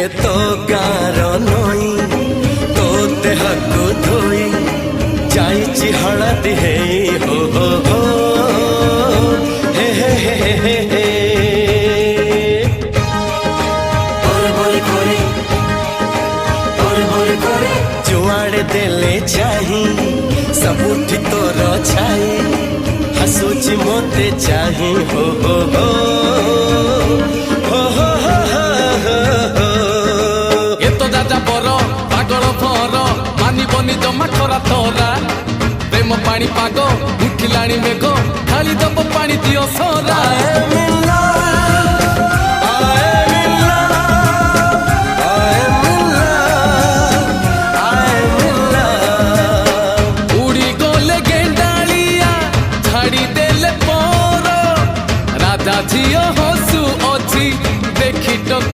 ଏ ତୋ ଗାଁର ନଈ ତୋ ଦେହକୁ ଧୋଇ ଯାଇଛି ହଳଦୀ ହେଇ ହୋ ହୋ ହୋ ହେ ହେ ହେ ହେ ହେ जुआड़े देले चाही सबुठी तोर छाई हसुची मोते चाही हो हो हो हो हो हो हो ये तो दादा बरो पागल भर मानी बनी जमा खरा तोरा प्रेम पानी पाग उठिलाणी मेघ खाली दब पानी दियो सोरा